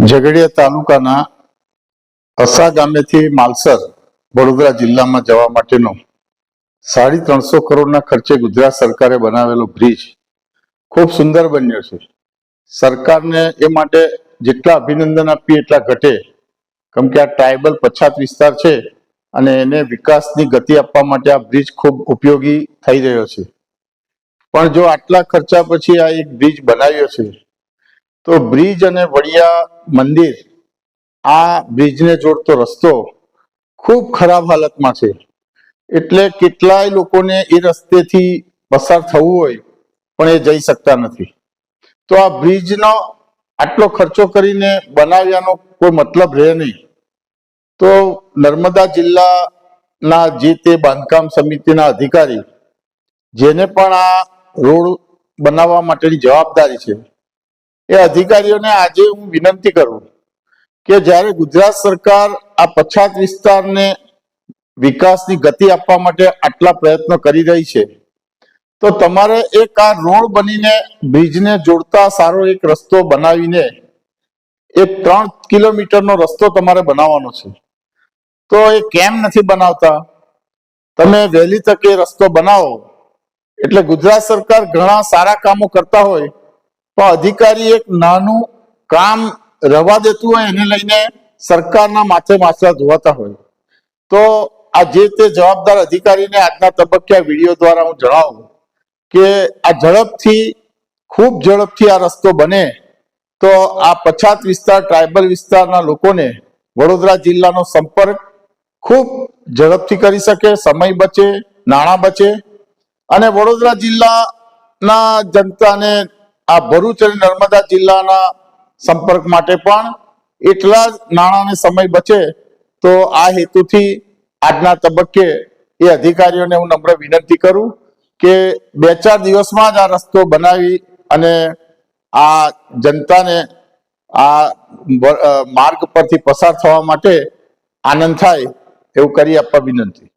ઝઘડિયા તાલુકાના અસા ગામેથી માલસર વડોદરા જિલ્લામાં જવા માટેનો 350 કરોડના ખર્ચે ગુજરાત સરકારે બનાવેલો બ્રિજ ખૂબ સુંદર બન્યો છે। સરકારને એ માટે જેટલા અભિનંદન આપીએ એટલા ઘટે, કેમ કે આ ટ્રાઇબલ પછાત વિસ્તાર છે અને એને વિકાસની ગતિ આપવા માટે આ બ્રિજ ખૂબ ઉપયોગી થઈ રહ્યો છે। પણ જો આટલા ખર્ચા પછી આ એક બ્રિજ બનાવ્યો છે તો બ્રિજ અને વડિયા મંદિર આ બ્રિજને જોડતો રસ્તો ખૂબ ખરાબ હાલતમાં છે, એટલે કેટલાય લોકોને એ રસ્તેથી પસાર થવું હોય પણ એ જઈ શકતા નથી। તો આ બ્રિજનો આટલો ખર્ચો કરીને બનાવ્યાનો કોઈ મતલબ રહે નહીં। તો નર્મદા જિલ્લાના જે તે બાંધકામ સમિતિના અધિકારી જેને પણ આ રોડ બનાવવા માટેની જવાબદારી છે, એ અધિકારીઓને આજે હું વિનંતી કરું કે જ્યારે ગુજરાત સરકાર આ પછાત વિસ્તારને વિકાસની ગતિ આપવા માટે આટલા પ્રયત્નો કરી રહી છે, તો તમારે એક આ રોડ બનીને બ્રિજને જોડતા સારો એક રસ્તો બનાવીને એક 3 કિલોમીટરનો રસ્તો તમારે બનાવવાનો છે। તો એ કેમ નથી બનાવતા? તમે વહેલી તકે રસ્તો બનાવો। એટલે ગુજરાત સરકાર ઘણા સારા કામો કરતા હોય પણ અધિકારી એક નાનું કામ રવા દેતું હોય એને લઈને સરકારના માથે માથા ધોવાતા હોય। તો આ જે તે જવાબદાર અધિકારીને આજના તબક્કે વિડીયો દ્વારા હું જણાવું કે આ ખૂબ ઝડપથી આ રસ્તો બને તો આ પછાત વિસ્તાર ટ્રાઇબલ વિસ્તારના લોકોને વડોદરા જિલ્લાનો સંપર્ક ખૂબ ઝડપથી કરી શકે, સમય બચે, નાણાં બચે અને વડોદરા જિલ્લાના જનતાને આ ભરૂચ અને નર્મદા જિલ્લાના સંપર્ક માટે પણ એટલા જ નાણાં અને સમય બચે। તો આ હેતુથી આજના તબક્કે એ અધિકારીઓને હું નમ્ર વિનંતી કરું કે 2-4 દિવસમાં જ આ રસ્તો બનાવી અને આ જનતાને આ માર્ગ પરથી પસાર થવા માટે આનંદ થાય એવું કરી આપવા વિનંતી।